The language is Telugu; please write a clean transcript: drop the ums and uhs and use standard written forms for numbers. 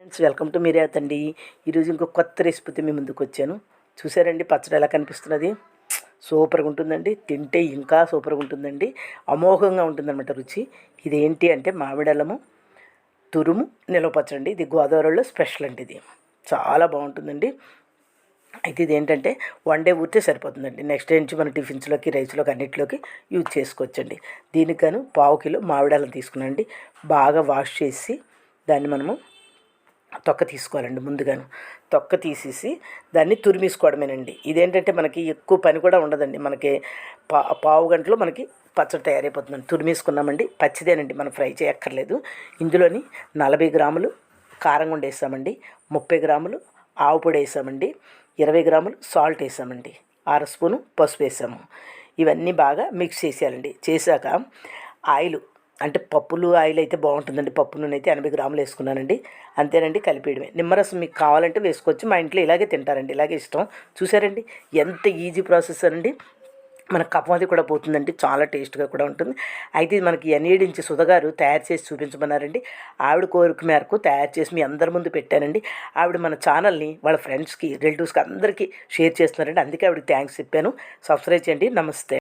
ఫ్రెండ్స్, వెల్కమ్ టు మీరేత్ అండి. ఈరోజు ఇంకో కొత్త రెసిపీతో మీ ముందుకు వచ్చాను. చూసారండి పచ్చడి ఎలా కనిపిస్తున్నది? సూపర్గా ఉంటుందండి. తింటే ఇంకా సూపర్గా ఉంటుందండి. అమోఘంగా ఉంటుందన్నమాట రుచి. ఇదేంటి అంటే మామిడలము తురుము నిలవ పచ్చడి. ఇది గోదావరిలో స్పెషల్ అండి. ఇది చాలా బాగుంటుందండి. అయితే ఇదేంటంటే వన్ డే ఊరితే సరిపోతుందండి. నెక్స్ట్ డే నుంచి మన టిఫిన్స్లోకి, రైస్లోకి అన్నింటిలోకి యూజ్ చేసుకోవచ్చండి. దీనికి గాను 1/2 కిలో మామిడాలను తీసుకున్నాండి. బాగా వాష్ చేసి దాన్ని మనము తొక్క తీసుకోవాలండి. ముందుగాను తొక్క తీసేసి దాన్ని తురిమేసుకోవడమేనండి. ఇదేంటంటే మనకి ఎక్కువ పని కూడా ఉండదండి. మనకి పావు గంటలో మనకి పచ్చడి తయారైపోతుందండి. తురిమేసుకున్నామండి. పచ్చిదేనండి, మనం ఫ్రై చేయక్కర్లేదు. ఇందులోని 40 గ్రాములు కారం గుండ వేసామండి, 30 గ్రాములు ఆవు పొడి వేసామండి, 20 గ్రాములు సాల్ట్ వేసామండి, 1/2 స్పూను పసుపు వేసాము. ఇవన్నీ బాగా మిక్స్ చేసేయాలండి. చేశాక ఆయిల్ అంటే పప్పులు ఆయిల్ అయితే బాగుంటుందండి. పప్పు నూనె అయితే 80 గ్రాములు వేసుకున్నానండి. అంతేనండి, కలిపేయడమే. నిమ్మరసం మీకు కావాలంటే వేసుకోవచ్చు. మా ఇంట్లో ఇలాగే తింటారండి, ఇలాగే ఇష్టం. చూసారండి ఎంత ఈజీ ప్రాసెస్ అండి. మన కఫం కూడా పోతుందండి. చాలా టేస్ట్గా కూడా ఉంటుంది. అయితే ఇది మనకి ఎన్ఈడించి సుధగారు తయారు చేసి చూపించమన్నారండి. ఆవిడ కోరిక మేరకు తయారు చేసి మీ అందరి ముందు పెట్టానండి. ఆవిడ మన ఛానల్ని వాళ్ళ ఫ్రెండ్స్కి, రిలేటివ్స్కి అందరికీ షేర్ చేస్తున్నారండి. అందుకే ఆవిడకి థ్యాంక్స్ చెప్పాను. సబ్స్క్రైబ్ చేయండి. నమస్తే.